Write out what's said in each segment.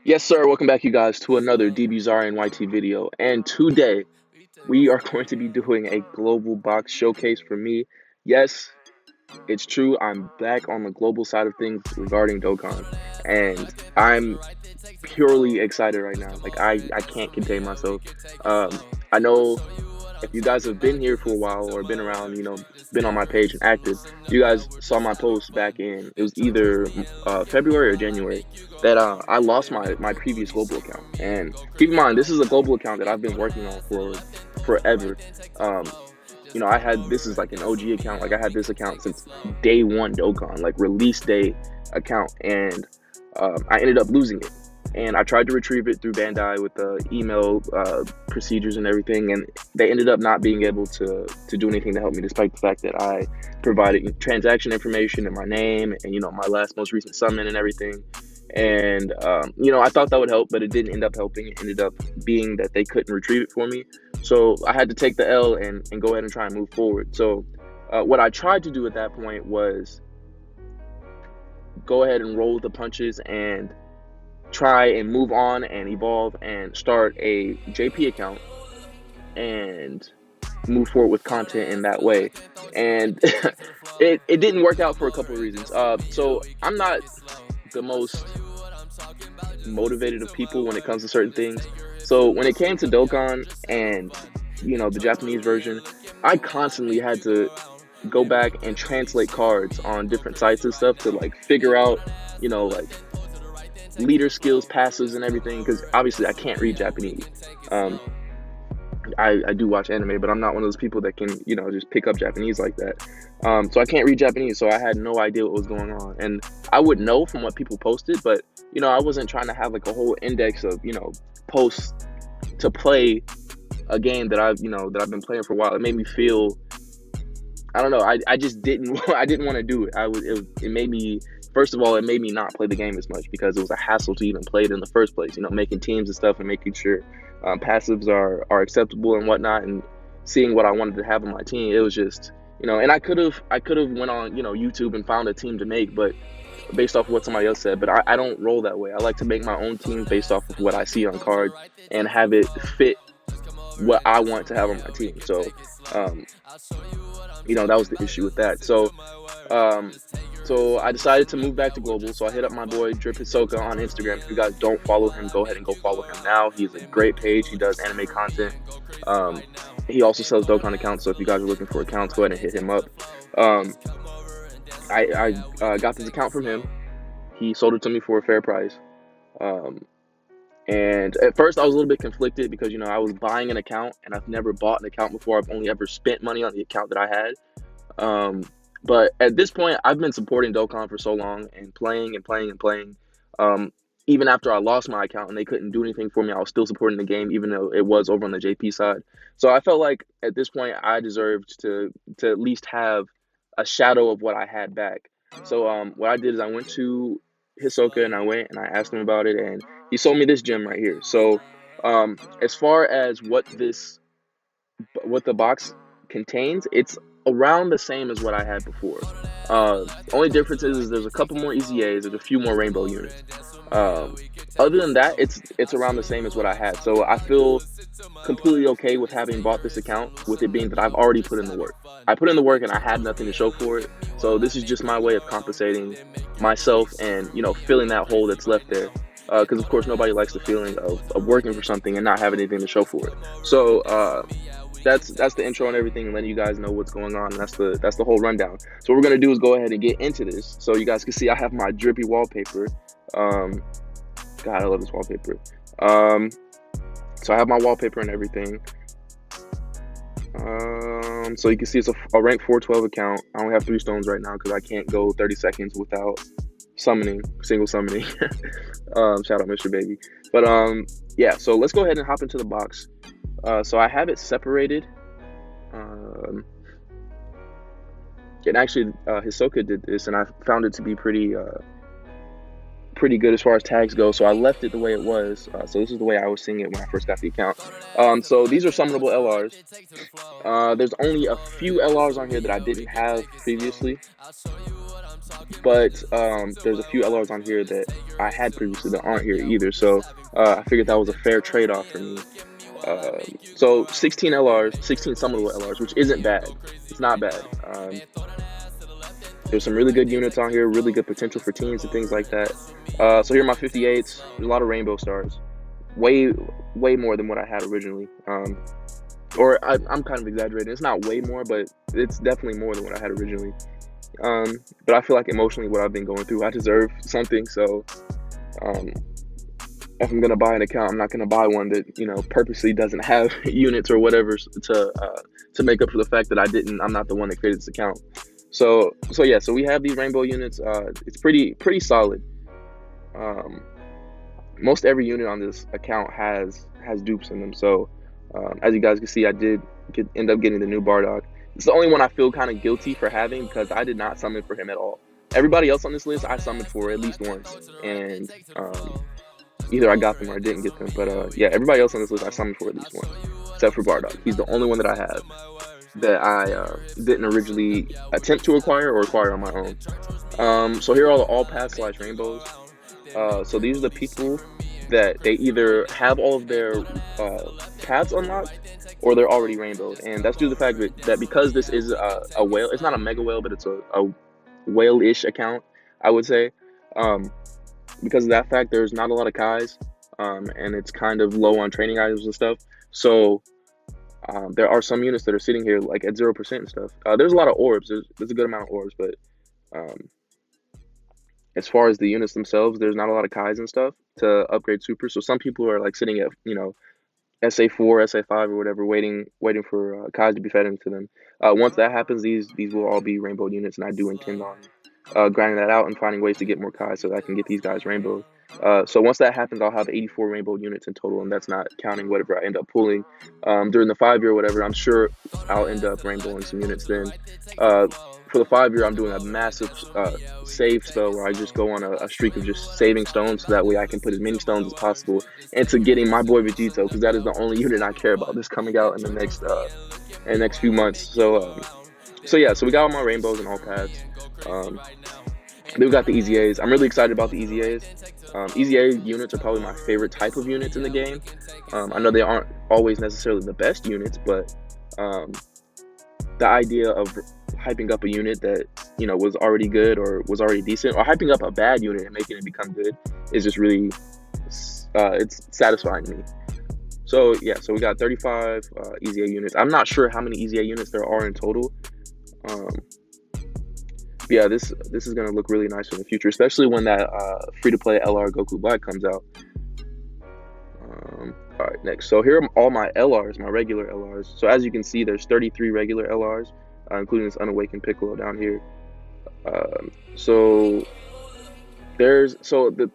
Yes, sir. Welcome back, you guys, to another DBZarian YT video. And today, we are going to be doing a global box showcase for me. Yes, it's true. I'm back on the global side of things regarding Dokkan, and I'm purely excited right now. Like I can't contain myself. I know if you guys have been here for a while or been around, been on my page and active, you guys saw my post back in, it was either February or January, that I lost my previous global account. And keep in mind, this is a global account that I've been working on for forever. Um, I had, this is like an OG account. Like I had this account since day one Dokkan, like release day account, and I ended up losing it. And I tried to retrieve it through Bandai with the email procedures and everything, and they ended up not being able to do anything to help me, despite the fact that I provided transaction information and my name and my last most recent summon and everything. And I thought that would help, but it didn't end up helping. It ended up being that they couldn't retrieve it for me, so I had to take the L and go ahead and try and move forward. So what I tried to do at that point was go ahead and roll the punches and try and move on and evolve and start a JP account and move forward with content in that way. And it didn't work out for a couple of reasons. So I'm not the most motivated of people when it comes to certain things. So when it came to Dokkan and the Japanese version, I constantly had to go back and translate cards on different sites and stuff to like figure out like leader skills, passives, and everything, because obviously I can't read Japanese. I do watch anime, but I'm not one of those people that can just pick up Japanese like that. So I can't read Japanese, so I had no idea what was going on, and I would know from what people posted, but I wasn't trying to have like a whole index of posts to play a game that I've been playing for a while. It made me feel, I don't know, I just didn't I didn't want to do it. It made me, first of all, it made me not play the game as much because it was a hassle to even play it in the first place. Making teams and stuff and making sure passives are acceptable and whatnot, and seeing what I wanted to have on my team. It was just and I could have went on YouTube and found a team to make, but based off of what somebody else said. But I don't roll that way. I like to make my own team based off of what I see on card and have it fit what I want to have on my team. So that was the issue with that. So I decided to move back to global. So I hit up my boy Drip Hisoka on Instagram. If you guys don't follow him, go ahead and go follow him now. He's a great page. He does anime content. He also sells Dokkan accounts. So if you guys are looking for accounts, go ahead and hit him up. I got this account from him. He sold it to me for a fair price. And at first I was a little bit conflicted because, I was buying an account and I've never bought an account before. I've only ever spent money on the account that I had. But at this point, I've been supporting Dokkan for so long and playing and playing and playing. Even after I lost my account and they couldn't do anything for me, I was still supporting the game, even though it was over on the JP side. So I felt like at this point, I deserved to at least have a shadow of what I had back. So what I did is I went to Hisoka and I asked him about it, and he sold me this gem right here. So as far as what the box contains, it's around the same as what I had before. Only difference is there's a couple more EZAs, there's a few more rainbow units. Other than that, it's around the same as what I had. So I feel completely okay with having bought this account, with it being that I've already put in the work. I put in the work and I had nothing to show for it. So this is just my way of compensating myself and filling that hole that's left there. Because of course nobody likes the feeling of working for something and not having anything to show for it. So that's the intro and everything, and letting you guys know what's going on. And that's the whole rundown. So what we're gonna do is go ahead and get into this. So you guys can see I have my drippy wallpaper. God, I love this wallpaper. So I have my wallpaper and everything. So you can see it's a rank 412 account. I only have 3 stones right now because I can't go 30 seconds without single summoning. Shout out Mr. Baby. But yeah, so let's go ahead and hop into the box. So I have it separated. And actually, Hisoka did this, and I found it to be pretty good as far as tags go. So I left it the way it was. So this is the way I was seeing it when I first got the account. So these are summonable LRs. There's only a few LRs on here that I didn't have previously. but there's a few LRs on here that I had previously that aren't here either. So I figured that was a fair trade-off for me. So 16 LRs, 16 summonable LRs, which isn't bad. It's not bad. There's some really good units on here, really good potential for teams and things like that. So here are my 58s. There's a lot of rainbow stars, way more than what I had originally. I'm kind of exaggerating. It's not way more, but it's definitely more than what I had originally. But I feel like emotionally, what I've been going through, I deserve something. So if I'm gonna buy an account, I'm not gonna buy one that purposely doesn't have units or whatever to make up for the fact that I'm not the one that created this account. So yeah, so we have these rainbow units. It's pretty solid. Most every unit on this account has dupes in them. So as you guys can see, I did end up getting the new Bardock. It's the only one I feel kind of guilty for having because I did not summon for him at all. Everybody else on this list I summoned for at least once, and either I got them or I didn't get them. But yeah, everybody else on this list I summoned for at least once, except for Bardock. He's the only one that I have that I didn't originally attempt to acquire or acquire on my own. So here are all paths / rainbows. So these are the people that they either have all of their paths unlocked or they're already rainbowed, and that's due to the fact that because this is a whale, it's not a mega whale, but it's a whale-ish account, I would say. Because of that fact, there's not a lot of Kais, and it's kind of low on training items and stuff. So there are some units that are sitting here like at 0% and stuff. There's a lot of orbs. There's a good amount of orbs, but as far as the units themselves, there's not a lot of Kais and stuff to upgrade super. So some people are like sitting at SA4, SA5 or whatever, waiting for Kais to be fed into them. Once that happens, these will all be rainbow units, and I do intend on grinding that out and finding ways to get more Kais so that I can get these guys rainbowed. So once that happens, I'll have 84 rainbow units in total, and that's not counting whatever I end up pulling during the 5-year or whatever. I'm sure I'll end up rainbowing some units then. For the 5-year, I'm doing a massive save spell where I just go on a streak of just saving stones so that way I can put as many stones as possible into getting my boy Vegito, because that is the only unit I care about. This coming out in the next few months. So yeah, so we got all my rainbows and all paths. Then we got the EZAs. I'm really excited about the EZAs. EZA units are probably my favorite type of units in the game. I know they aren't always necessarily the best units, but the idea of hyping up a unit that was already good or was already decent, or hyping up a bad unit and making it become good is just really it's satisfying to me. So yeah, so we got 35 EZA units. I'm not sure how many EZA units there are in total. Yeah, this is gonna look really nice in the future, especially when that free-to-play LR Goku Black comes out. All right, next. So here are all my LRs, my regular LRs. So as you can see, there's 33 regular LRs, including this unawakened Piccolo down here. So the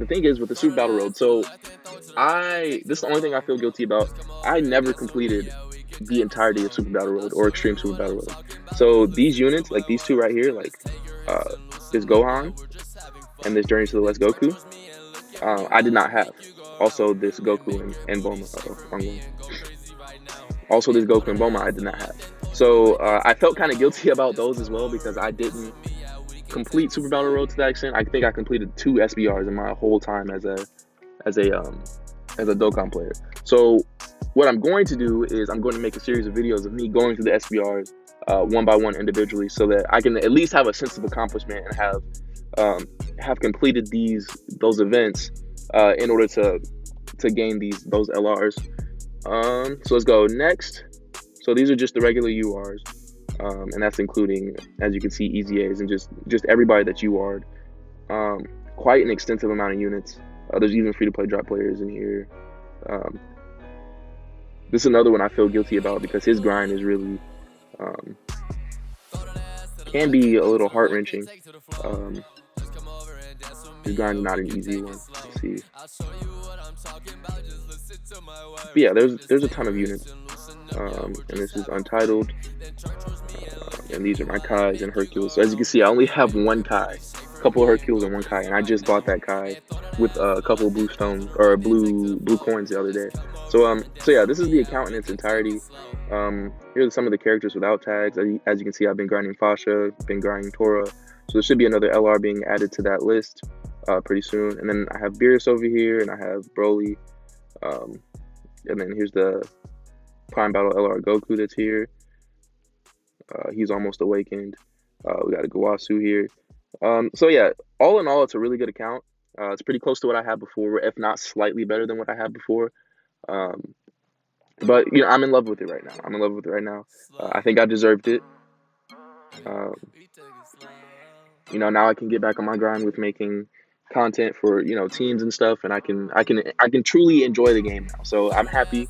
thing is with the Super Battle Road. So this is the only thing I feel guilty about. I never completed the entirety of Super Battle Road or Extreme Super Battle Road. So these units, like these two right here, like this Gohan and this Journey to the West Goku, I did not have. Also this Goku and Bulma. Also this Goku and Bulma I did not have. So I felt kind of guilty about those as well because I didn't complete Super Battle Road to that extent. I think I completed 2 SBRs in my whole time as a Dokkan player. So what I'm going to do is I'm going to make a series of videos of me going through the SBRs one by one individually, so that I can at least have a sense of accomplishment and have completed those events in order to gain those LRs. So let's go next. So these are just the regular URs, and that's including, as you can see, EZAs and just everybody that's UR'd. Quite an extensive amount of units. There's even free-to-play drop players in here. This is another one I feel guilty about because his grind is really can be a little heart-wrenching. His grind is not an easy one. Let's see. But yeah, there's a ton of units, and this is Untitled, and these are my Kais and Hercules. So as you can see, I only have one Kai, a couple of Hercules and one Kai, and I just bought that Kai with a couple of blue stones or blue coins the other day. So yeah, this is the account in its entirety. Here are some of the characters without tags. As you can see, I've been grinding Fasha, been grinding Tora, So there should be another LR being added to that list pretty soon. And then I have Beerus over here, and I have Broly. And then here's the Prime Battle LR Goku that's here. He's almost awakened. We got a Gowasu here. So yeah, all in all, it's a really good account. It's pretty close to what I had before, if not slightly better than what I had before. But you know, I'm in love with it right now. I'm in love with it right now. I think I deserved it. You know, now I can get back on my grind with making content for, you know, teams and stuff, and I can truly enjoy the game now. So I'm happy.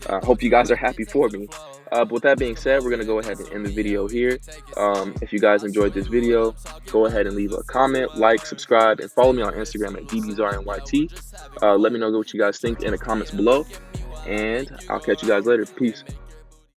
Hope you guys are happy for me. But with that being said, we're gonna go ahead and end the video here. If you guys enjoyed this video, go ahead and leave a comment, like, subscribe, and follow me on Instagram at dbzarnyt. Let me know what you guys think in the comments below, and I'll catch you guys later. Peace.